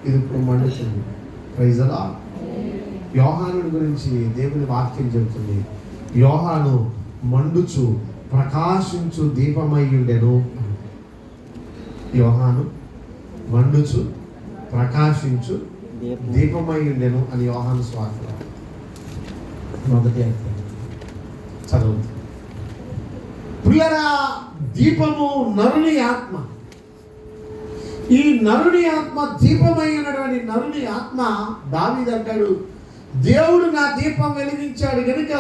ఇది ఇప్పుడు మండుతుంది. Praise the Lord. యోహాను గురించి దేవుని వాక్యం చెబుతుంది, యోహాను మండుచు ప్రకాశించు దీపమై ఉండెను. యోహాను మండుచు ప్రకాశించు దీపమై ఉండెను అని యోహాను సువార్త మొదటి అధ్యాయం చదువుతుంది. ప్రియరా, దీపము నరుని ఆత్మ. ఈ నరుని ఆత్మ దీపమైనటువంటి నరుని ఆత్మ. దావీదు అంటాడు, దేవుడు నా దీపం వెలిగించాడు కనుక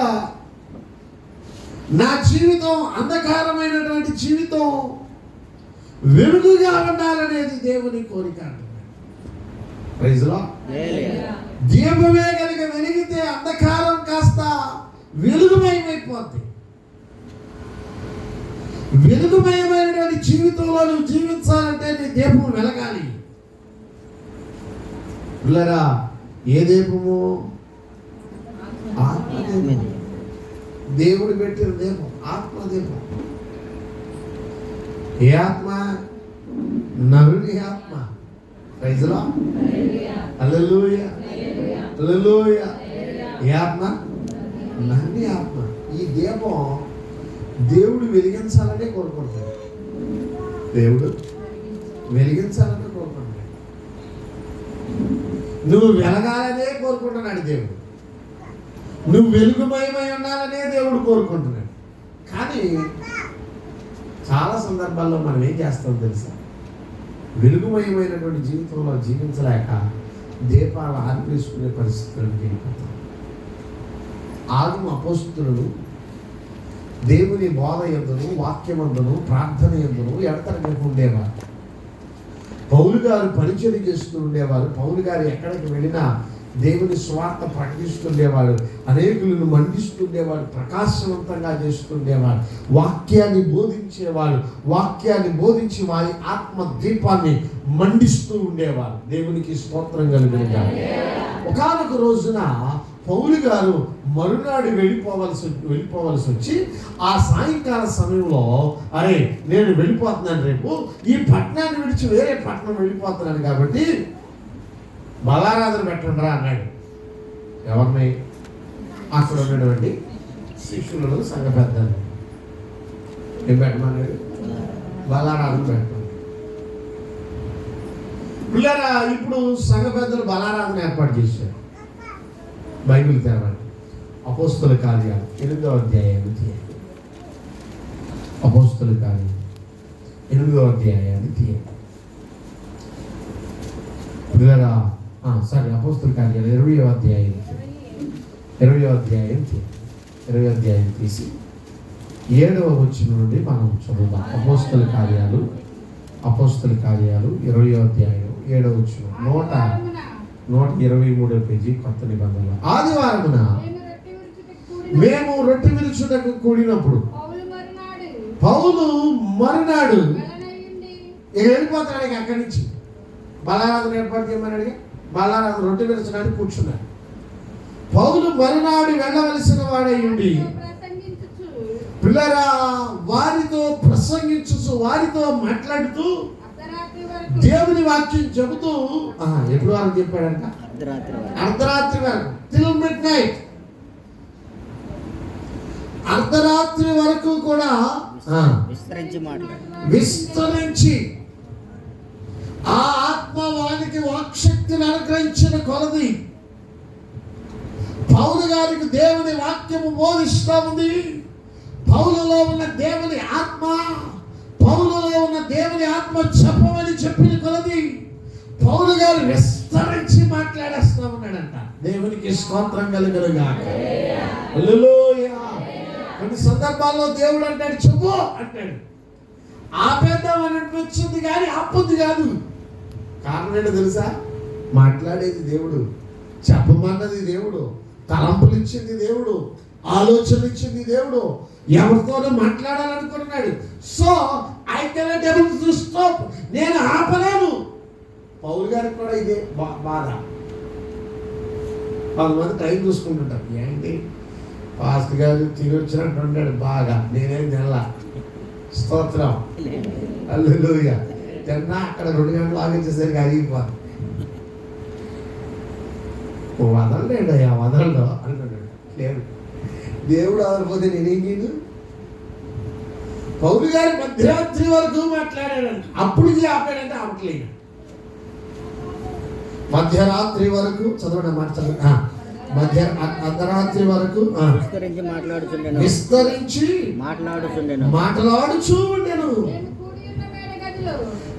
నా జీవితం అంధకారమైనటువంటి జీవితం వెలుగుగా ఉండాలనేది దేవుని కోరిక. Praise the lord. దీపమే కనుక వెలిగితే అంధకారం కాస్త వెలుగుమయమైపోద్ది. వెలుగుమయమైనటువంటి జీవితంలో నువ్వు జీవించాలంటే నీ దీపం వెలగాలి. పిల్లరా, ఏ దీపము? ఆత్మదీపం. దేవుడు పెట్టిన దీపం ఆత్మదీపం. ఏ ఆత్మ? నరుని ఆత్మ. Praise the lord. Hallelujah, hallelujah. ఏ ఆత్మ? నరుని ఆత్మ. ఈ దీపం దేవుడు వెలిగించాలనే కోరుకుంటాడు. దేవుడు వెలిగించాలనే కోరుకుంటాడు. నువ్వు వెలగాలనే కోరుకుంటున్నాడు దేవుడు. నువ్వు వెలుగుమయమై ఉండాలనే దేవుడు కోరుకుంటున్నాడు. కానీ చాలా సందర్భాల్లో మనం ఏం చేస్తాం తెలుసా? వెలుగుమయమైనటువంటి జీవితంలో జీవించలేక దీపాలు ఆర్పేసుకునే పరిస్థితులకు వెళ్ళిపోతాం. ఆదిమ అపోస్తలులు దేవుని బోధ యందును వాక్యమందును ప్రార్థన యందును ఎడతెగక ఉండేవారు. పౌలు గారు పరిచర్య చేస్తూ ఉండేవారు. పౌలు గారు ఎక్కడికి వెళ్ళినా దేవుని స్వార్థ ప్రకటిస్తుండేవాడు. అనేకులను మండిస్తుండేవాడు. ప్రకాశవంతంగా చేస్తుండేవాడు. వాక్యాన్ని బోధించేవాడు. వాక్యాన్ని బోధించి వారి ఆత్మ దీపాన్ని మండిస్తూ ఉండేవారు. దేవునికి స్తోత్రం కలుగునుగాక. ఒకానొక రోజున పౌలు గారు మరునాడు వెళ్ళిపోవలసి వచ్చి ఆ సాయంకాల సమయంలో, అరే నేను వెళ్ళిపోతున్నాను, రేపు ఈ పట్టణాన్ని విడిచి వేరే పట్టణం వెళ్ళిపోతున్నాను కాబట్టి బలారాధన పెట్టండి రా అన్నాడు. ఎవరిని? అక్కడ ఉన్నటువంటి శిష్యులను, సంఘ పెద్దలు. ఏం పెట్టమన్నాడు? బలారాధన పెట్టండి. పిల్లరా, ఇప్పుడు సంఘ పెద్దలు బలారాధన ఏర్పాటు చేశారు. బైబిల్ తెరవండి. అపోస్తల కార్యాలు 8వ అధ్యాయాన్ని తీయండి. అపోస్తల కార్యాలు 8వ అధ్యాయాన్ని తీయండి. పిల్లరా, అపోస్తల కార్యాలు 20వ అధ్యాయం తీయండి. 20వ అధ్యాయం తీసి 7వ వచనం నుండి మనం చదువుదాం. అపోస్తల కార్యాలు 20వ అధ్యాయం 7వ వచనం. 123వ పేజీ, కొత్త నిబంధనలు. ఆదివారమున మేము రొట్టె విరుచుటకు కూడినప్పుడు పౌలు మరునాడు వెళ్ళిపోతాడు అక్కడి నుంచి. బలారాధన ఏర్పాటు చేయమని బలారాధన రొట్టె విరచడానికి కూర్చున్నాడు. పౌలు మరునాడు వెళ్ళవలసిన వాడై ఉండి పిల్లరా వారితో ప్రసంగించు, వారితో మాట్లాడుతూ దేవుని వాక్యం చెబుతూ ఎప్పుడు వరకు చెప్పాడంట? అర్ధరాత్రి వరకు. Till mid night. అర్ధరాత్రి వరకు కూడా విస్తరించి ఆ ఆత్మ వానికి వాక్శక్తిని అనుగ్రహించిన కొలది పౌలు గారికి దేవుని వాక్యము బోధిస్తూ ఉంది. పౌలులో ఉన్న దేవుని ఆత్మ, పౌలులో ఉన్న దేవుని ఆత్మ చెప్పమని చెప్పిన కొలది పౌలు గారు విస్తరించి మాట్లాడేస్తా ఉన్నాడంట. దేవునికి స్తోత్రం కలుగునుగాక. హల్లెలూయా. కొన్ని సందర్భాల్లో దేవుడు అంటాడు చెప్పు అంటాడు. ఆపేద్దాం అని అనిపించింది కానీ ఆపొద్దు కాదు. కారణం ఏంటో తెలుసా? మాట్లాడేది దేవుడు, చెప్పమన్నది దేవుడు, తలంపులు ఇచ్చింది దేవుడు, ఆలోచనలు ఇచ్చింది దేవుడు. ఎవరితోనూ మాట్లాడాలనుకుంటున్నాడు. So I cannot able to stop. నేను ఆపలేను. పౌలు గారికి కూడా ఇదే బాధ. కొంతమంది టైం చూసుకుంటుంటారు. ఏంటి పాస్టర్ గారు తిరిగి వచ్చినట్టు ఉంటాడు బాగా, నేనేం తినలా. స్తోత్రం, హల్లెలూయా. తిన్నా అక్కడ 2 గంటలు ఆగించేసరికి అరిగిపోదు. వదలలేడయ్యా, వదలడు అనుకున్నాడు. లేదు, దేవుడు వదలకపోతే నేనేం చేయను. పౌలు గారు మధ్యరాత్రి వరకు మాట్లాడాడంట. అప్పుడు ఆపాడంటే ఆపట్లేదు. మధ్యరాత్రి వరకు చదవడం మాట చదువు. అర్ధరాత్రి వరకు విస్తరించి మాట్లాడుచూ ఉండెను.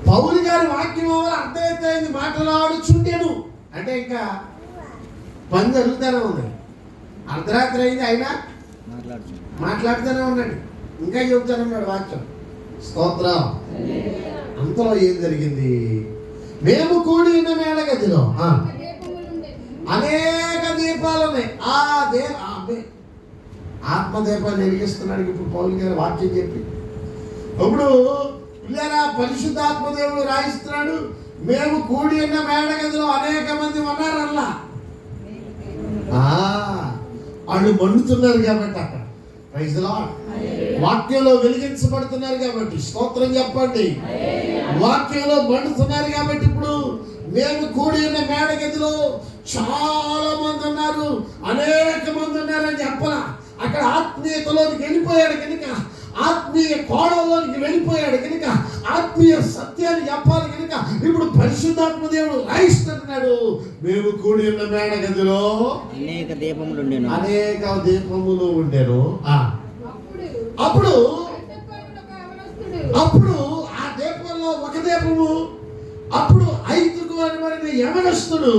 పౌలు గారి వాక్యం అర్థమైతే మాట్లాడుచుండెను అంటే ఇంకా పని జరుగుతూనే ఉంది. అర్ధరాత్రి అయింది, అయినా మాట్లాడుతూనే ఉన్నాడు, ఇంకా చెబుతూనే ఉన్నాడు వాక్యం. స్తోత్రం. అంతలో ఏం జరిగింది? మేము కూడి ఉన్న మేడ గదిలో అనేక దీపాలు ఉన్నాయి. ఆత్మదీపాలు వెలిగిస్తున్నాడు ఇప్పుడు పౌలు గారు వాక్యం చెప్పి. ఇప్పుడు పరిశుద్ధాత్మదేవుడు రాయిస్తున్నాడు, మేము కూడి ఉన్న మేడ గదిలో అనేక మంది ఉన్నారల్లా. వాళ్ళు మండుతున్నారు కాబట్టి అక్కడ ప్రైజ్ ది లార్డ్. వాక్యంలో వెలిగించబడుతున్నారు కాబట్టి స్తోత్రం చెప్పండి. వాక్యంలో మండుతున్నారు కాబట్టి ఇప్పుడు మేము కూడి ఉన్న మేడ గదిలో చాలా మంది ఉన్నారు, అనేక మంది ఉన్నారని చెప్పాల. అక్కడ ఆత్మీయతలోనికి వెళ్ళిపోయాడు కనుక, ఆత్మీయ కోణంలోనికి వెళ్ళిపోయాడు కనుక, ఆత్మీయ సత్యాన్ని చెప్పాలి కనుక ఇప్పుడు పరిశుద్ధాత్మ దేవుడు రాయిస్తున్నాడు, మేము కూడి ఉన్న మేడ గదిలో అనేక దీపములు ఉండేను. అప్పుడు ఆ దీపంలో ఒక దీపము, అప్పుడు 5 అనబడిన యవనస్తుడు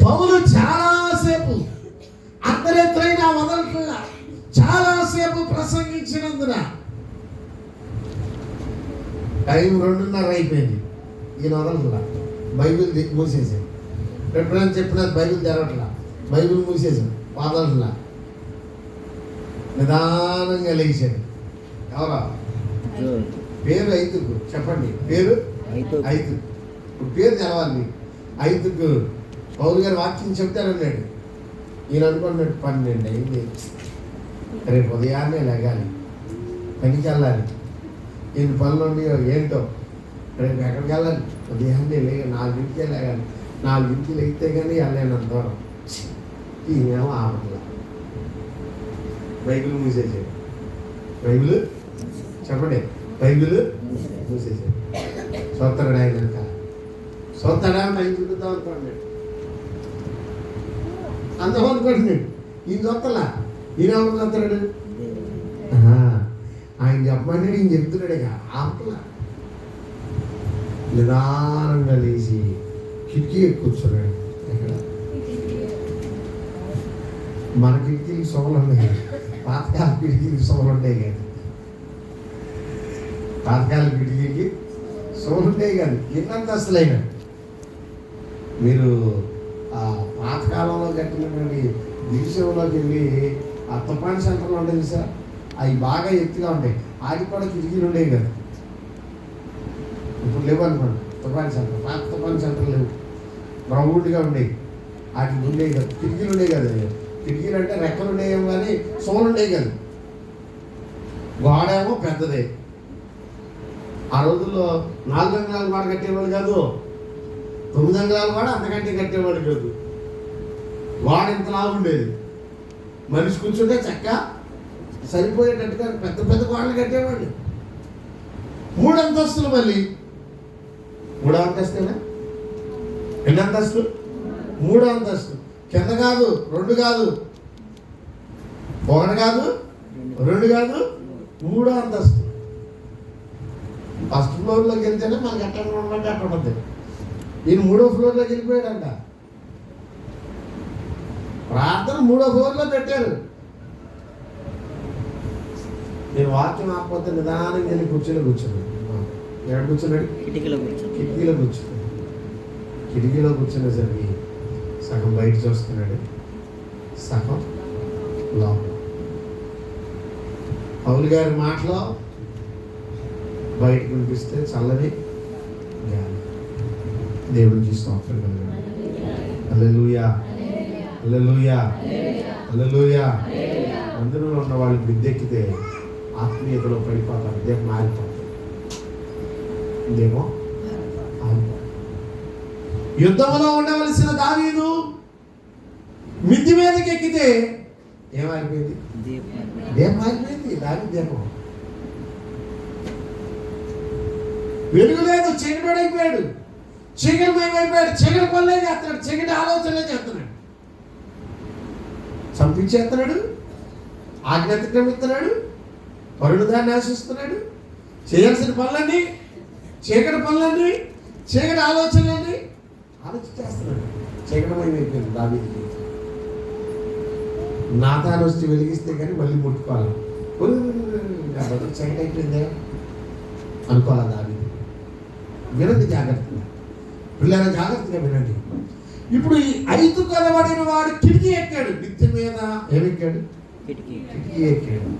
పౌలు చాలాసేపు అర్ధరాత్రైనా వదలట్లా, చాలాసేపు ప్రసంగించినందున టైం 2:30 అయిపోయింది. ఈయన వదలట్లా, బైబిల్ మూసేసాను. ఎప్పుడైనా చెప్పినా బైబిల్ తెరవట్లా, బైబిల్ మూసేసాను, వదలట్లా. నిదానంగా లేచాడు. ఎవరా పేరు? ఐదుకు చెప్పండి. పేరు ఐదు. ఇప్పుడు పేరు తెలవాలి. ఐదుకు పౌలు గారు వాక్యం చెప్తారన్నాడు. ఈయన అనుకున్నాడు 12 అయింది, రేపు ఉదయాన్నే లేగాలి, పనికి వెళ్ళాలి. ఈయన పనులు ఏంటో, రేపు ఎక్కడికి వెళ్ళాలి, ఉదయాన్నే 4ంటికే లేగాలి, 4ంటికి లేగితే కానీ వెళ్ళలేనంత దూరం. ఈయనేమో ఆపట్లా, బైబిల్ మూసేసాడు. బైబిల్ చెప్పండి, బైబిల్ మూసేసాడు. సొత్తడు ఆయన సొత్తడా ఆయన చుట్టుతాం అనుకోండి, అంత అనుకుంటున్నాడు. ఈయన సొత్తలా, ఈయన ఎవరు సొత్తడాడు? ఆయన చెప్పమని ఈయన చెప్తున్నాడు. ఆపలా, నిదానంగా లేచి కిటికీ కూర్చున్నాడు. ఎక్కడ మన కిటికీకి సొగలు ఉన్నాయి, పాతకాల కిటికీకి సొగలు ఉంటాయి కానీ, పాతకాల కిటికీకి సొగలు ఉంటాయి కానీ ఎన్నంతస్తులైనా మీరు ఆ పాతకాలంలో కట్టినటువంటి దిశలోకి వెళ్ళి ఆ తుఫాన్ సెంటర్లో ఉండేది సార్, అవి బాగా ఎత్తుగా ఉంటాయి. ఆగి కూడా కిటికీలు ఉండేవి కదా, ఇప్పుడు లేవు అనుకోండి. తుఫాన్ సెంటర్, పాత తుఫాన్ సెంటర్ లేవు, రౌండ్గా ఉండేవి. వాటికి ఉండేవి కదా, కిటికీలు ఉండేవి కదా. కిటికీలు అంటే రెక్కలు ఉండేవేమో కానీ సోలు ఉండేవి కదా. గోడేమో పెద్దదే. ఆ రోజుల్లో 4 అంగుళాలు కూడా కట్టేవాడు కాదు, 9 అంగుళాలు కూడా అంతకంటే కట్టేవాడు కాదు. గోడ ఇంతలా ఉండేది, మనిషి కూర్చుంటే చక్క సరిపోయేటట్టుగా పెద్ద పెద్ద గోడలు కట్టేవాడు. 3 అంతస్తులు, మళ్ళీ 3వ అంతస్తేనా? ఎన్ని అంతస్తులు? 3వ అంతస్తు. కింద కాదు, 2 కాదు, 1 కాదు, 2 కాదు, 3వ అంతస్తు. ఫస్ట్ ఫ్లోర్లోకి వెళ్తేనే మనకి ఎట్లా ఉండండి అట్లా ఉంటుంది. ఈయన 3వ ఫ్లోర్లోకి వెళ్ళిపోయాడంట. ప్రార్థన 3వ ఫ్లోర్లో పెట్టారు. నేను వాక్యం ఆకపోతే నిదానంగా వెళ్ళి కూర్చున్నాడు. ఎక్కడ కూర్చున్నాడు? కిటికీలో కూర్చున్నాడు. కిటికీలో కూర్చునేసరికి సగం బయట చూస్తున్నాడు, సగం లోపల. పౌలు గారి మాటలో బయటకు వినిపిస్తే చల్లని గాలి. దేవుడికి స్తోత్రం. హల్లెలూయా, హల్లెలూయా, హల్లెలూయా. మందిరంలో ఉన్న వాళ్ళు బిద్దెక్కితే ఆత్మీయతలో పడిపోతారు. ఇదేమో మారిపోతారు, ఇదేమో ఆగిపోతారు. యుద్ధంలో ఉండవలసిన దావీదు మిద్ది మీదకి ఎక్కితే ఏమైపోయింది? దీపం అయిపోయింది. దావీదు దీపం వెలుగు లేదు, చీకటైపోయాడు, చీకటిమయమైపోయాడు. చీకటి పనులే చేస్తున్నాడు, చీకటి ఆలోచనలే చేస్తున్నాడు, చంపించేస్తున్నాడు, ఆజ్ఞాతిక్రమిస్తున్నాడు, పరుడుదాన్ని ఆశిస్తున్నాడు. చేయాల్సిన పనులన్నీ చీకటి పనులన్నీ, చీకటి ఆలోచనలన్నీ ఆలోచించేస్తున్నాడు. చీకటమయమైపోయింది దావీదుకి. నాతాను వచ్చి వెలిగిస్తే కానీ మళ్ళీ ముట్టుకోవాలి. చీకటి అయిపోయిందే అనుకోవాలి దావీదు. వినండి జాగ్రత్తగా, పిల్లల జాగ్రత్తగా వినండి. ఇప్పుడు ఈ 5 కలబడిన వాడు కిటికీ ఎక్కాడు. మిద్దె మీద ఏమెక్కాడు? కిటికీ ఎక్కాడు.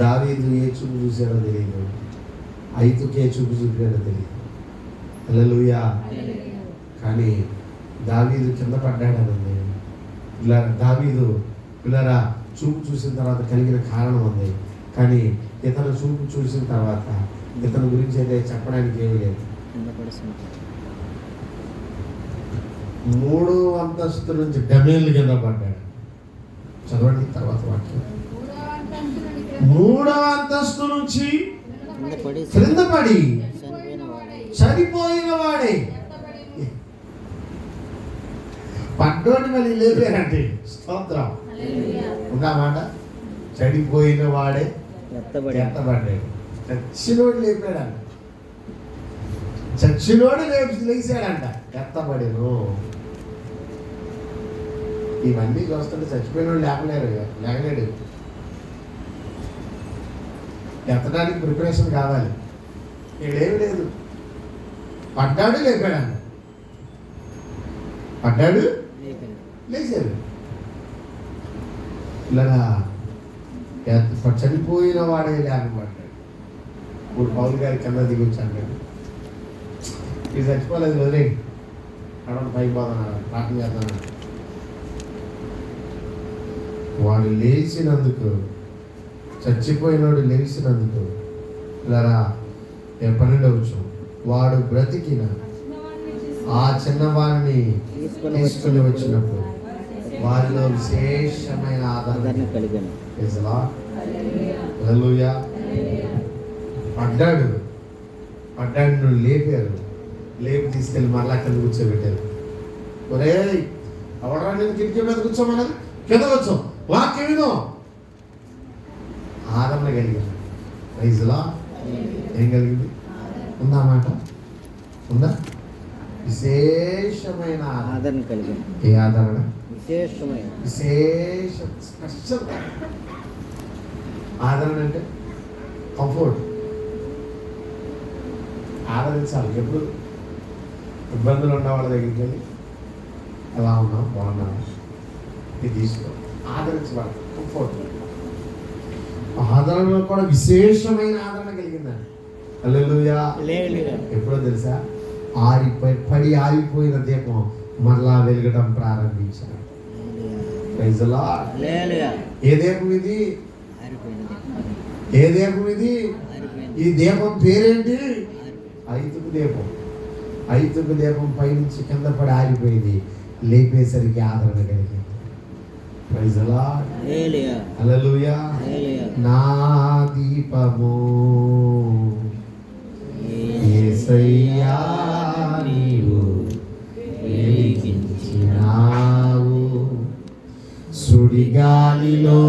దావీదు ఏ చూపు చూసాడో తెలియదు, 5కే చూపు చూపాడో తెలియదు. హల్లెలూయా. కానీ దావీదు కింద పడ్డాడనుంది. ఇలా దావీదు పిల్లరా చూపు చూసిన తర్వాత కలిగిన కారణం ఉంది. కానీ ఇతను చూపు చూసిన తర్వాత ఇతని గురించి అయితే చెప్పడానికి ఏమీ లేదు. 3వ అంతస్తు నుంచి డమేళ్ళు కింద పడ్డాడు. చదవండి తర్వాత వాక్యం. 3వ అంతస్తు నుంచి క్రింద పడి చనిపోయిన వాడే. పడ్డోని మళ్ళీ లేపారంటే స్తోత్రం ఉన్నామాట. చనిపోయిన వాడే ఎత్తబడ్డాడు. చచ్చినోడు లేపాడంట, చచ్చినోడు లేచాడంట, ఎత్తబడిను. ఇవన్నీ చూస్తుంటే చచ్చిపోయినోడు లేకలేడు. ఎత్తడానికి ప్రిపరేషన్ కావాలి. ఇక్కడేమి లేదు. పడ్డాడు లేపాడంట, పడ్డాడు లేచాడు. ఇలాగా చనిపోయిన వాడే లేకపోడ్డాడు. ఇప్పుడు పౌలు గారి కింద దిగి వచ్చాడు. ఇది చచ్చిపోలేదు, వదిలేండి, అక్కడ పైకి పోతున్నాడు, ప్రార్థన చేస్తున్నాడు. వాడు లేచినందుకు, చచ్చిపోయినోడు లేచినందుకు ఇలా 12వ వాడు బ్రతికిన ఆ చిన్నవాడిని తీసుకుని వచ్చినప్పుడు వారిలో విశేషమైన ఆదరణ కలిగాను. హల్లెలూయా. పడ్డాడు నువ్వు లేపారు, లేపి తీసుకెళ్ళి మళ్ళా కింద కూర్చోబెట్టారు. ఒరే ఎవడరా నేను కిటికీ మీద కూర్చోమన్నది? కింద కూర్చో, వాక్యం విను. ఆదరణ కలిగాను. ప్రైజ్లా. ఏం కలిగింది? ఉందా మాట? ఉందా? విశేషమైన ఆదరణ కలిగింది. ఏ ఆదరణ? విశేష స్పెషల్ ఆదరణ అంటే కంఫర్ట్. ఆదరించాలి. ఎప్పుడు ఇబ్బందులు ఉన్న వాళ్ళ దగ్గరికి వెళ్ళి ఎలా ఉన్నావు, బాగున్నావు, ఇది తీసుకో, ఆదరించబడాలి. కంఫర్ట్. ఆదరణలో కూడా విశేషమైన ఆదరణ కలిగిందండి. హల్లెలూయా. ఎప్పుడో తెలుసా? ఆరిపోయిన దీపం మరలా వెలగడం ప్రారంభించాడు. Praise the lord. ఏ దీపం ఇది? ఏ దీపం ఇది? ఈ దీపం పేరేంటి? 5వ దీపం. 5వ దీపం పైనుంచి కింద పడి ఆరిపోయింది. లేపేసరికి ఆదరణ కలిగింది. Praise the lord. హల్లెలూయా. నా దీపము యేసయ్యా నీవు వెలిగించినావు, సుడిగాలిలో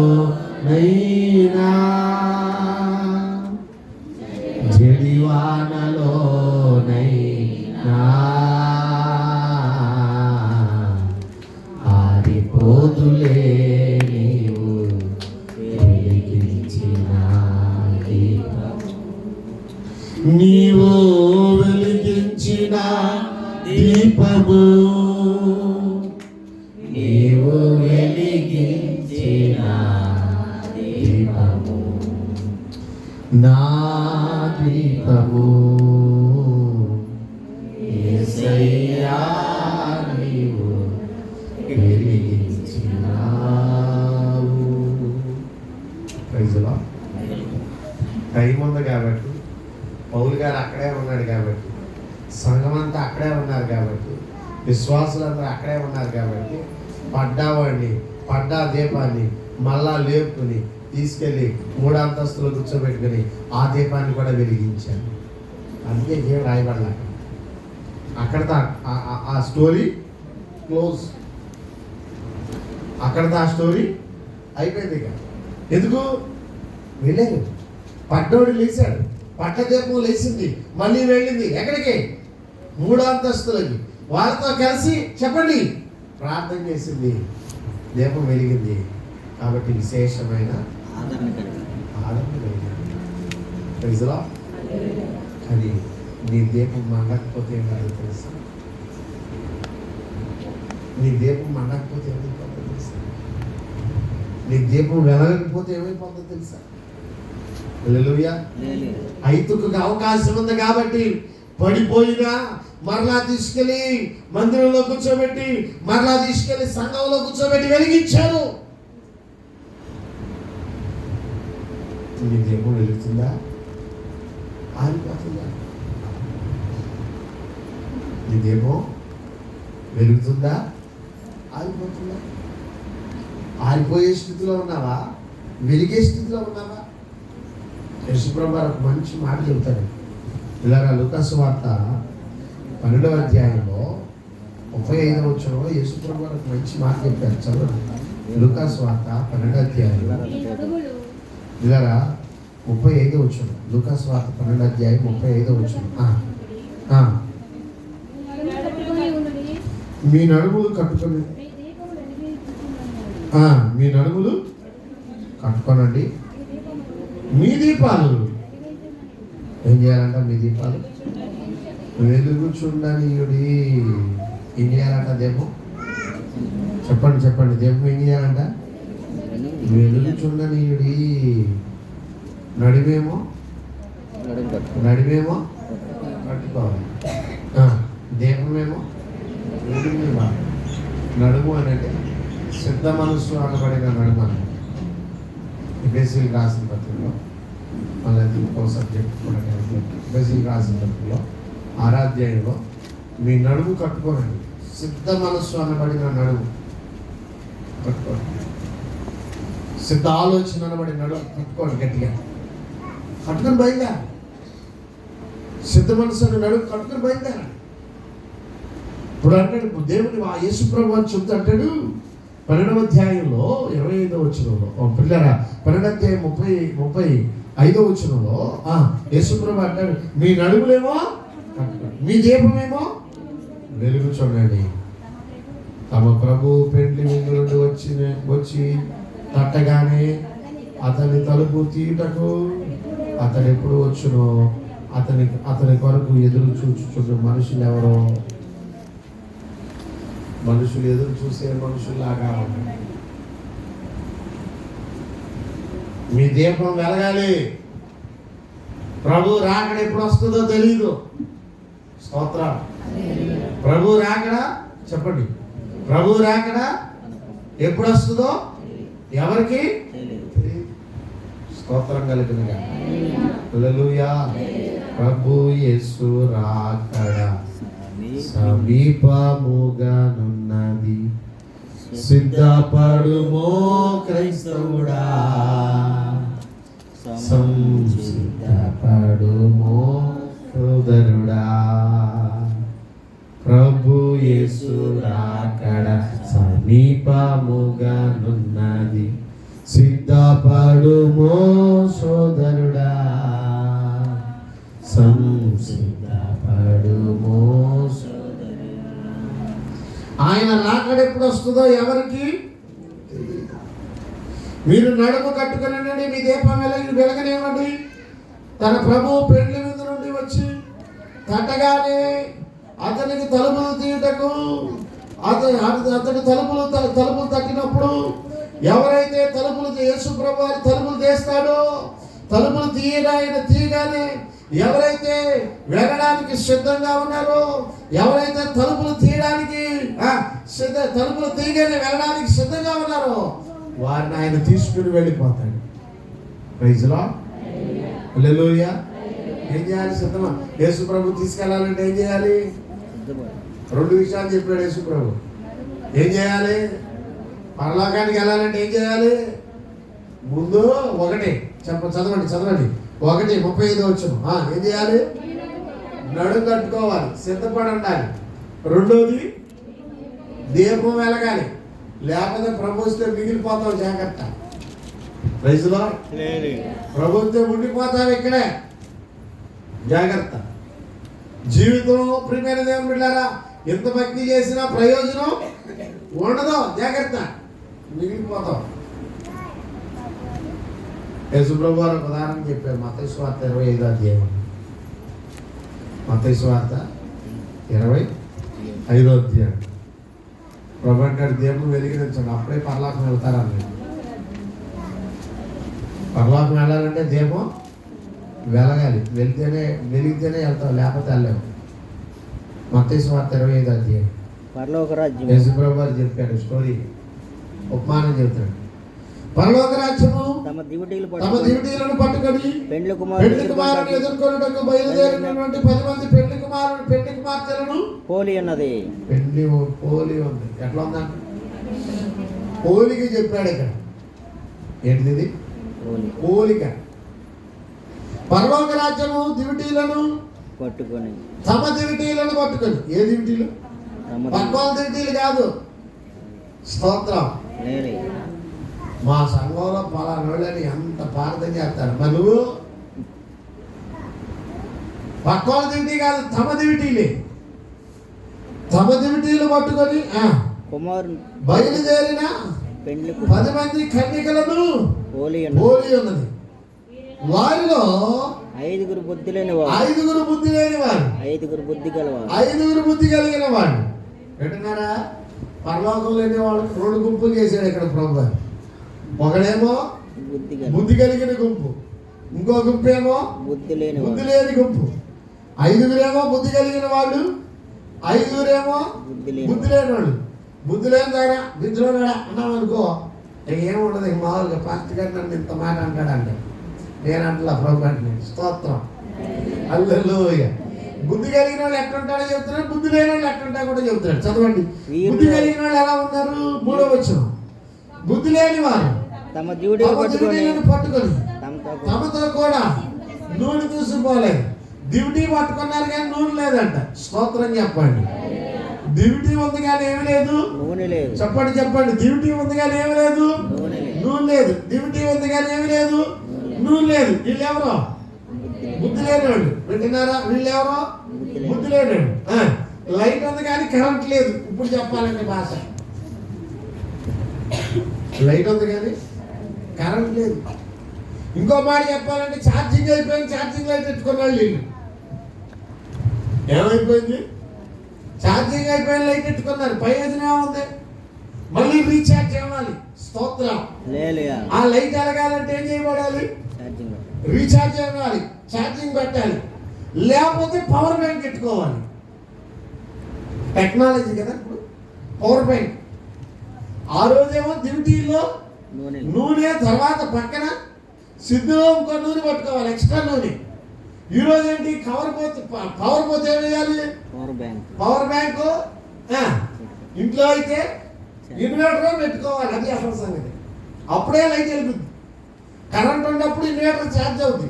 నైనా జడివానలో నైనా ఆరిపోదులే నీవు వెలిగించిన దీపము. నీవు వెలిగించిన దీపము, నీవు వెలిగించిన దీపము, నా దీపము యేసయ్యా నీవు వెలిగించినావు. Praise the lord. టైం ఉంది కాబట్టి, పౌలు గారు అక్కడే ఉన్నాడు కాబట్టి సంఘమంతా అంతా అక్కడే ఉన్నారు కాబట్టి, విశ్వాసులందరూ అక్కడే ఉన్నారు కాబట్టి, పడ్డా దీపాన్ని మళ్ళా లేపుకుని తీసుకెళ్ళి 3 అంతస్తులు కూర్చోబెట్టుకుని ఆ దీపాన్ని కూడా వెలిగించాను. అందుకే ఏం రాయబడలే. అక్కడతో ఆ స్టోరీ క్లోజ్. అక్కడతో ఆ స్టోరీ అయిపోయింది. ఇక ఎందుకు వెళ్ళారు? పడ్డోడు లేచాడు, పట్ట దీపం లేచింది, మళ్ళీ వెళ్ళింది ఎక్కడికి? 3 అంతస్తులకి. వాళ్ళతో కలిసి చెప్పండి ప్రార్థన చేసింది, దీపం వెలిగింది. కాబట్టి విశేషమైన ఆదరణ కలిగింది. కానీ నీ దీపం మండకపోతే ఏమో తెలుసా? నీ దీపం మండకపోతే ఏమైపోతుందో తెలుసా? నీ దీపం వెలగకపోతే ఏమైపోతుందో తెలుసా? హల్లెలూయా. ఐతుకు అవకాశం ఉంది కాబట్టి పడిపోయినా మరలా తీసుకెళ్ళి మందిరంలో కూర్చోబెట్టి, మరలా తీసుకెళ్ళి సంఘంలో కూర్చోబెట్టి వెలిగించారు. నీ దీపం వెలుగుతుందా? ఆరిపోతుందా? నీ దీపం వెలుగుతుందా? ఆరిపోతుందా? ఆరిపోయే స్థితిలో ఉన్నావా? వెలిగే స్థితిలో ఉన్నావా? యేసుప్రభు ఒక మంచి మాట చెబుతాడు. ఇలాగా లూకాసు వార్త 12వ అధ్యాయంలో 35వ వచనంలో యేసుప్రభు ఒక మంచి మాట చెప్పారు. చదవండి. లూకాసు వార్త 12వ అధ్యాయంలో ఇలాగా 35వ వచనం. లూకాసు వార్త 12వ అధ్యాయం 35వ వచనం. మీ నడుములు కట్టుకొని కట్టుకోనండి. మీ దీపాలు ఏం చేయాలంట? మీ దీపాలు వెలుగుచుండనీయుడి. ఏం చేయాలంట? దీపం చెప్పండి. దీపం ఏం చేయాలంట? వెలుగుచుండనీయుడి. నడిమేమో కట్టుకోవాలి. దీపమేమో వెలుగునివ్వాలి. నడుము అంటే సిద్ధ మనస్సు అనబడిన నడుము అని బేసిక్ రాసిన పత్రికలో, మళ్ళీ ఇంకో సబ్జెక్ట్ కూడా బేసిక్ రాసిన పత్రికలో 6వ అధ్యాయంలో మీ నడుము కట్టుకోనండి. సిద్ధ మనస్సు అనబడిన నడుము కట్టుకోండి. సిద్ధ ఆలోచన అనబడిన నడుము కట్టుకోండి. గట్టిగా కట్టుకుని బయలుదేరా. సిద్ధ మనస్సు అనే నడుము కట్టుకుని బయలుదేరా. ఇప్పుడు అంటాడు దేవుని యేసుప్రభు అని చెప్తా అంటాడు 12వ అధ్యాయంలో 25వ వచనంలో, పిల్లరా 12వ అధ్యాయం 35వ వచనంలో యేసుప్రభు అంటాడు మీ నడుములేమో మీ దీపమేమో వెలుగు చూడండి. తమ ప్రభు పెండ్లి విందు నుండి వచ్చి తట్టగానే అతని తలుపు తీయుటకు అతడు ఎప్పుడు వచ్చునో అతని కొరకు ఎదురు చూచుచున్న మనుషులు ఎవరో. మనుషులు ఎదురు చూసే మనుషుల్లాగా ఉంటారు. మీ దీపం వెలగాలి. ప్రభు రాకడ ఎప్పుడు వస్తుందో తెలియదు. స్తోత్రం. ప్రభు రాకడ చెప్పండి. ప్రభు రాకడ ఎప్పుడు వస్తుందో ఎవరికి స్తోత్రం కలుగునుగా. హల్లెలూయా. ప్రభు యేసు రాకడ సమీపముగానున్నది. సిద్ధపడుమో క్రైస్తవుడా, సిద్ధపడుమో సోదరుడా. ప్రభు యేసు రాకడ సమీపముగానున్నది. సిద్ధపడుమో సోదరుడా, సిద్ధపడుమో. ఆయన రాకడ ఎప్పుడు వస్తుందో ఎవరికి? మీరు నడుము కట్టుకునండి, మీ దీపం వెలగనివ్వండి. తన ప్రభువు పెండ్లి విందు నుండి వచ్చి తట్టగానే అతనికి తలుపులు తీయుటకు అతని తలుపులు తట్టినప్పుడు ఎవరైతే యేసు ప్రభువు తలుపులు తీస్తాడో, తలుపులు తీయగానే ఎవరైతే వెళ్ళడానికి సిద్ధంగా ఉన్నారో, ఎవరైతే తలుపులు తీయగానే వెళ్ళడానికి సిద్ధంగా ఉన్నారో వారిని ఆయన తీసుకుని వెళ్ళిపోతాడు. Praise lord. హల్లెలూయా. ఏం చేయాలి? సిద్ధమా? యేసు ప్రభు తీసుకెళ్ళాలంటే ఏం చేయాలి? రెండు విషయాలు చెప్పాడు యేసు ప్రభు. ఏం చేయాలి? పరలోకానికి వెళ్ళాలంటే ఏం చేయాలి? ముందు ఒకటి చదవండి 1:35 ఏం చేయాలి? నడుం కట్టుకోవాలి, సిద్ధపడి ఉండాలి. రెండోది దీపం వెలగాలి, లేకపోతే ప్రభు వస్తే మిగిలిపోతావు, జాగ్రత్త. రైతులో ప్రభుత్వం ఉండిపోతావు ఇక్కడే, జాగ్రత్త. జీవితం ప్రియమైన దేవుని బిడ్డలారా, ఎంత భక్తి చేసినా ప్రయోజనం ఉండదు, జాగ్రత్త, మిగిలిపోతాం. యేసుప్రభు వారు ఉదాహరణ చెప్పారు. మత్తయి సువార్త 25వ అధ్యాయం. మత్తయి సువార్త 25వ అధ్యాయం. ప్రభు అంటాడు, దీపం వెలిగించండి, అప్పుడే పరలోకం వెళ్తారని. పరలోకం వెళ్ళాలంటే దీపం వెలగాలి, వెలిగితేనే వెళ్తాం, లేకపోతే వెళ్ళలేము. మత్తయి సువార్త 25వ అధ్యాయం. పరలోక రాజ్యం యేసుప్రభు వారు చెప్పాడు, స్టోరీ ఉపమానం చెప్తాడు. పరలోక రాజ్యము తమ దివిటీలను పట్టుకొని పెండ్లి కుమారుని ఎదుర్కొనుటకు బయలుదేరినటువంటి 10 మంది పెండ్లి కుమార్తెలను పోలి అన్నది. పోలి ఉంది. ఎట్లా ఉందంట? పోలిక చెప్పాడు ఇక్కడ. ఏంటిది? పోలిక. పరలోక రాజ్యము దివిటీలను పట్టుకొని, తమ దివిటీలను పట్టుకొని. ఏ దివిటీలు? పక్కోల దివిటీలు కాదు. స్తోత్రం. మా సంఘంలో పలానోళ్ళని ఎంత ప్రార్థన చేస్తారు. మరి నువ్వు పక్కోల దివిటీ కాదు, తమ దివిటీలే. తమ దివిటీలు పట్టుకొని బయలుదేరిన 10 మంది కన్యకలను పోలి ఉన్నది. వారిలో 5 బుద్ధి లేని వారు, 5 బుద్ధి లేని వారు, 5 బుద్ధి గలవారు, 5 బుద్ధి కలిగిన వాడు. పెట్టినారా? పరలోకంలో వాళ్ళకి 2 గుంపులు చేశాడు ఇక్కడ ప్రభు. ఒకడేమో బుద్ధి కలిగిన గుంపు, ఇంకో గుంపు ఏమో బుద్ధి లేని గుంపు. 5 బుద్ధి కలిగిన వాళ్ళు, 5 బుద్ధి లేని వాళ్ళు. బుద్ధి లేని దగ్గర బిద్దులోనాడా అన్నాం అనుకో, ఏముండదు. మామూలుగా ఫస్ట్ గారు నన్ను ఇంత మాట అంటాడంటే నేను అంటలా, ప్రభు అంటే స్తోత్రం, హల్లెలూయా. బుద్ధి కలిగిన వాళ్ళు ఎట్లుంటాడో చెబుతున్నాడు, బుద్ధి లేని వాళ్ళు ఎట్లుంటా కూడా చెబుతున్నాడు. చదవండి. బుద్ధి కలిగిన వాళ్ళు ఎలా ఉన్నారు? 3వ వచనం. బుద్ధి లేని వారు తమ దివిటీలను పట్టుకొని తమతో కూడా నూనె చూసిపోలేదు. దివిటీ పట్టుకున్నారు కానీ నూనె లేదంట. స్తోత్రం చెప్పండి. దివిటీ ఉంది కానీ ఏమి లేదు, చెప్పండి. దివిటీ ఉంది కానీ ఏమి లేదు, నూనె లేదు. దివిటీ ఉంది కానీ ఏమి లేదు, నూనె లేదు. వీళ్ళు ఎవరో బుద్ధి లేనివాడు. వింటున్నారా? వీళ్ళు ఎవరో బుద్ధి లేనివాడు. లైట్ ఉంది కానీ కరెంట్ లేదు. ఇప్పుడు చెప్పాలంటే భాష, లైట్ ఉంది కానీ కరెంట్ లేదు. ఇంకో మాట చెప్పాలంటే ఛార్జింగ్ అయిపోయింది, ఛార్జింగ్ లైట్ పెట్టుకున్నాడు. వీళ్ళు ఏమైపోయింది? ఛార్జింగ్ అయిపోయిన లైట్ పెట్టుకున్నారు. ప్రయోజనం ఏముంది? మళ్ళీ రీఛార్జ్ చేయాలి. స్తోత్రం. ఆ లైట్ ఎలగాలంటే ఏం చేయబడాలి? రీఛార్జ్ చేయాలి, ఛార్జింగ్ పెట్టాలి, లేకపోతే పవర్ బ్యాంక్ పెట్టుకోవాలి. టెక్నాలజీ కదా ఇప్పుడు పవర్ బ్యాంక్. ఆ రోజేమో దివిటీలో నూనె, తర్వాత పక్కన సిద్ధంలో ఇంకో నూనె పట్టుకోవాలి, ఎక్స్ట్రా నూనె. ఈ రోజు ఏంటి? పవర్ పోతే ఏం చేయాలి? Power bank. ఇంట్లో అయితే ఇన్వర్టర్ పెట్టుకోవాలి. అది అసలు సంగతి. అప్పుడే లైట్ వెలుగుద్ది. కరెంట్ ఉన్నప్పుడు ఇన్వర్టర్ ఛార్జ్ అవుద్ది,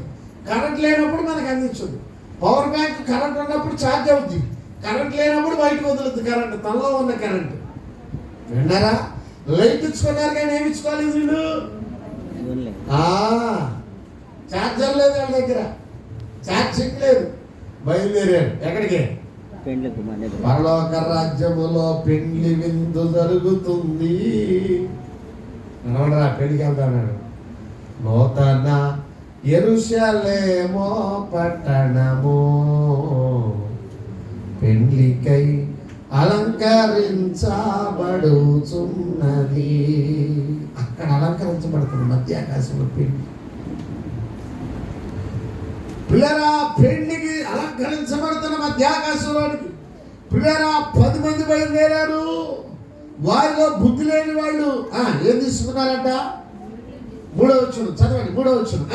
కరెంట్ లేనప్పుడు మనకు అందించదు. పవర్ బ్యాంక్ కరెంట్ ఉన్నప్పుడు ఛార్జ్ అవుద్ది, కరెంట్ లేనప్పుడు బయటకు వదులుద్ది కరెంట్, తనలో ఉన్న కరెంట్. విన్నారా? లైట్ ఇచ్చుకున్నారు కానీ ఏమి ఇచ్చుకోవాలి వీళ్ళు? ఛార్జర్ లేదు వాళ్ళ దగ్గర, ఛార్జింగ్ లేదు. బయలుదేరారు ఎక్కడికి? పరలోక రాజ్యములో పెండ్లి విందు జరుగుతుంది. నడవడరా, పెళ్లికి వెళ్తాడు. నూతన యెరూషలేము పట్టణము పెండ్లికై అలంకరించబడుచున్నది. అక్కడ అలంకరించబడుతుంది మధ్యాకాశంలో పెళ్లి. పిల్లరా, పెళ్లికి అలంకరించబడుతున్న మధ్యాకాశంలోనికి పిల్లరా 10 మంది బయలుదేరారు. వారిలో బుద్ధి లేని వాళ్ళు ఏం తీసుకున్నారంట? 3వ వచనం చదవండి. 3వ వచనం.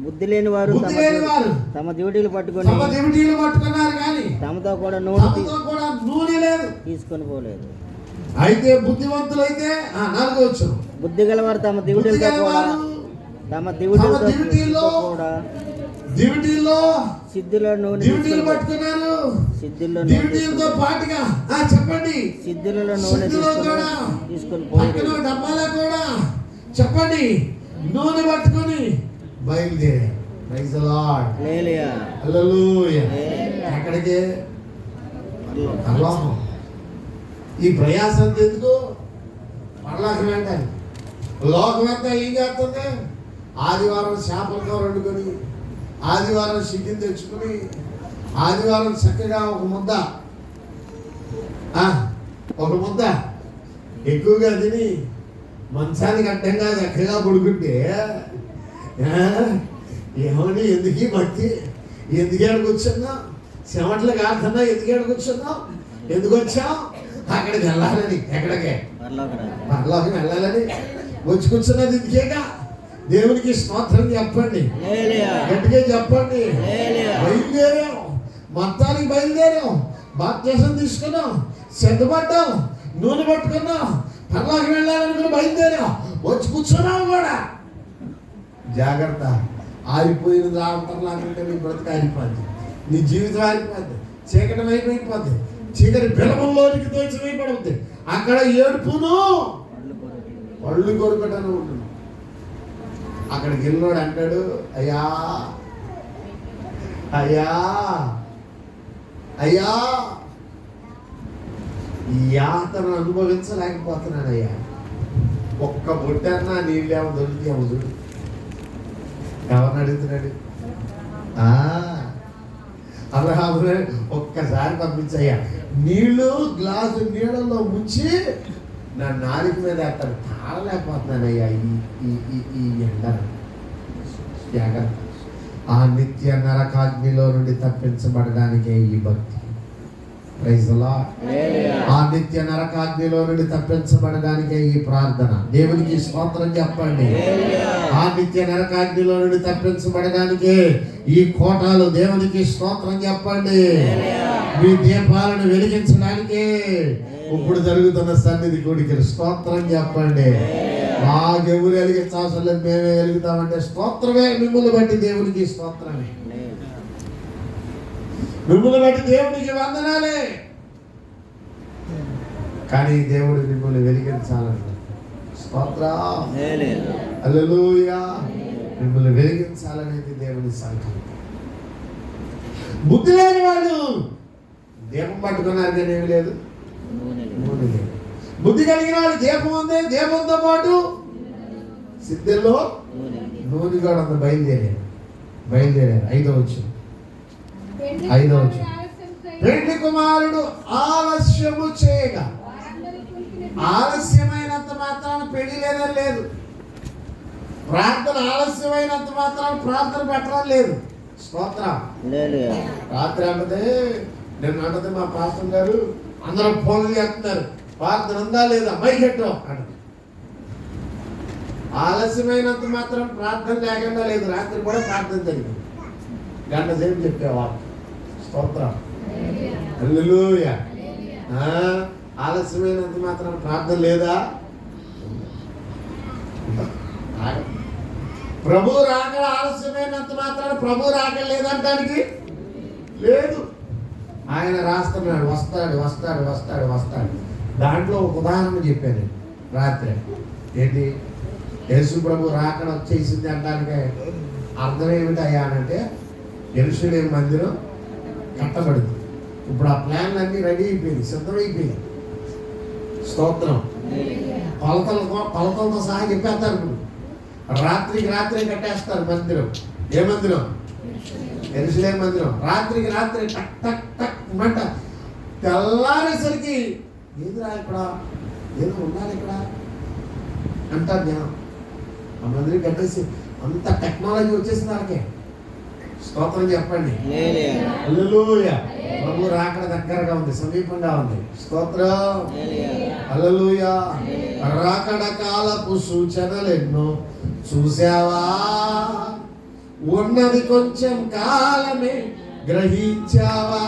బుద్ధి లేని వారు బుద్ధి లేని వారు తమ డ్యూటీలు పట్టుకొని తమ దివిటీలు పట్టుకున్నారు కానీ తమతో కూడా తమతో కూడా నూనె లేదు. తీసుకొని పోలేదు. అయితే బుద్ధివంతులైతే 4వ వచనం, బుద్ధి గలవారు తమ బుద్ధి దివిటీలతో కూడా గలవారు తమ తమ దివిటీలతో కూడా దివిటీల్లో సిద్ధుల నూనె దివిటీలు పట్టుకున్నారు. సిద్ధుల్లో దివిటీలతో పాటుగా చెప్పండి, సిద్ధులలో నూనె సిద్ధులో కూడా తీసుకొని పక్కన పోయి డబ్బాలో కూడా చెప్పండి నూనె పట్టుకొని బయలుదేరారు. Praise the lord, hallelujah. హల్లెలూయా. ఎక్కడికి? పరలోకం. ఈ ప్రయాసం ఎందుకు? పరలోకం వెంటనే. లోకం అంతా ఏం చేస్తుంది? ఆదివారం చేపల కూర వండుకొని, ఆదివారం చికెన్ తెచ్చుకుని, ఆదివారం చక్కగా ఒక ముద్ద ఎక్కువగా తిని మంచానికి అడ్డంగా చక్కగా పడుకుంటే ఏమని ఎందుకు భక్తి? ఎందుకేడు కూర్చున్నాం? చెమట్లు కాడుతున్నా ఎందుకేడు కూర్చున్నాం? ఎందుకు వచ్చాం? అక్కడికి వెళ్ళాలని. ఎక్కడికే? పరలోకం వెళ్ళాలని వచ్చి కూర్చున్నది ఇందుకేగా. దేవునికి స్తోత్రం చెప్పండి, గట్టిగా చెప్పండి. బయలుదేరాం, మొత్తానికి బయలుదేరాం, బాప్తిసం తీసుకున్నాం, సిద్ధపడ్డాం, నూనె పట్టుకున్నాం, పరలోకం వెళ్ళాలనుకుని బయలుదేరాం, వచ్చి కూర్చున్నాం కూడా. జాగ్రత్త, ఆరిపోయినది రావటంలాగంటే నీ బ్రతుకు ఆరిపోద్ది, నీ జీవితం ఆరిపోద్ది, చీకటి అయిపోయిపోద్ది, చీకటి బిలమంలోనికి తోచి వేయబడుద్ది. అక్కడ ఏడుపును పళ్ళు కొరకటను ఉంటుంది. అక్కడికి వెళ్ళినోడు అంటాడు, అయ్యా అయ్యా అయ్యా ఈ యాతను అనుభవించలేకపోతున్నానయ్యా, ఒక్క బొట్టన్నా నీళ్ళేమో దొరికేమో చూడు. ఎవరిని అడుగుతున్నాడు? అబ్రహామునే ఒక్కసారి పంపించయ్యా, నీళ్లు గ్లాసు నీళ్ళలో ముంచి నా నాలుగు మీద అక్కడ తాళలేకపోతున్నానయ్యా ఈ ఎండ. జాగ్రత్త, ఆ నిత్య నరకాగ్నిలో నుండి తప్పించబడడానికే ఈ భక్తి. Praise the Lord. ఆ నిత్య నరకాగ్నిలో నుండి తప్పించబడడానికే ఈ ప్రార్థన. దేవునికి స్తోత్రం చెప్పండి. ఆ నిత్య నరకాగ్నిలో నుండి తప్పించబడడానికే ఈ కోటాలు. దేవునికి స్తోత్రం చెప్పండి. మీ దీపాలను వెలిగించడానికే ఇప్పుడు జరుగుతున్న సన్నిధి కూడికి స్తోత్రం చెప్పండి. మాకెవరు వెలిగించవసరం లేదు, మేమే వెలుగుతామంటే స్తోత్రమే. మిమ్మల్ని బట్టి దేవునికి స్తోత్రమే, మిమ్మల్ని బట్టి దేవునికి వందనాలే. కానీ దేవుడు మిమ్మల్ని వెలిగించాలంట. స్తోత్రం, హల్లెలూయా. మిమ్మల్ని వెలిగించాలనేది దేవుని సంకల్పం. బుద్ధి లేని వాళ్ళు దీపం పట్టుకున్నారు కానీ ఏమి లేదు, నూనె లేదు. బుద్ధి కలిగిన వాళ్ళు దీపం ఉంది, దీపంతో పాటు సిద్ధంలో నూనె కూడా ఉంది. బయలుదేరారు. 5వ వచనం. పెండ్లి కుమారుడు ఆలస్యము చేయగా, ఆలస్యమైనంత మాత్రాన పెళ్లి లేదని లేదు, ప్రార్థన ఆలస్యమైనంత మాత్రాన ప్రార్థన పెట్టడం లేదు. స్తోత్రం. రాత్రి అన్నదే నిన్న మా పాస్టర్ గారు అందరూ ఫోన్లు చేస్తున్నారు, ప్రార్థన ఉందా లేదా మైకెట్టో అంట. ఆలస్యమైనంత మాత్రం ప్రార్థన లేకుండా లేదు. రాత్రి కూడా ప్రార్థన జరిగింది, గంట సేపు చెప్పేవాళ్ళు. స్తోత్రం, హల్లెలూయా. ఆలస్యమైనంత మాత్రం ప్రార్థన లేదా? ప్రభు రాకడ ఆలస్యమైనంత మాత్రం ప్రభు రాకడ లేదంటానికి లేదు. ఆయన రాస్తున్నాడు, వస్తాడు. దాంట్లో ఒక ఉదాహరణ చెప్పాను రాత్రి. ఏంటి? యేసు ప్రభు రాకడ వచ్చేసింది అంటానికి అర్థం ఏమిటి అయ్యా అంటే, యెరూషలేము మందిరం కట్టబడింది. ఇప్పుడు ఆ ప్లాన్లు అన్నీ రెడీ అయిపోయింది, సిద్ధమైపోయింది. స్తోత్రం. కొలతలతో సహా చెప్పేస్తారు. ఇప్పుడు రాత్రికి రాత్రే కట్టేస్తారు మందిరం. ఏ మందిరం? యెరూషలేము మందిరం. రాత్రికి రాత్రి టక్ టక్ టక్ మంట. తెల్లారేసరికి ఏదిరా ఇక్కడ, ఏదో ఉండాలి ఇక్కడ అంటారు జనం. ఆ మందిరం కట్టేసి అంత టెక్నాలజీ వచ్చేసింది వాళ్ళకే. స్తోత్రం చెప్పండి, హల్లెలూయా. ప్రభు రాకడ దగ్గరగా ఉంది, సమీపంగా ఉంది. స్తోత్రం, హల్లెలూయా. రాకడ కాలపు సూచనలు ఎన్నో చూసావా, ఉన్నది కొంచెం కాలమే గ్రహించావా.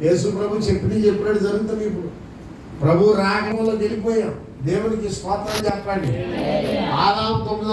యేసు ప్రభు చెప్పినట్టు జరుగుతుంది. ఇప్పుడు ప్రభు రాగంలో వెళ్ళిపోయాం. దేవునికి స్తోత్రం చెప్పండి. ఆదాము 9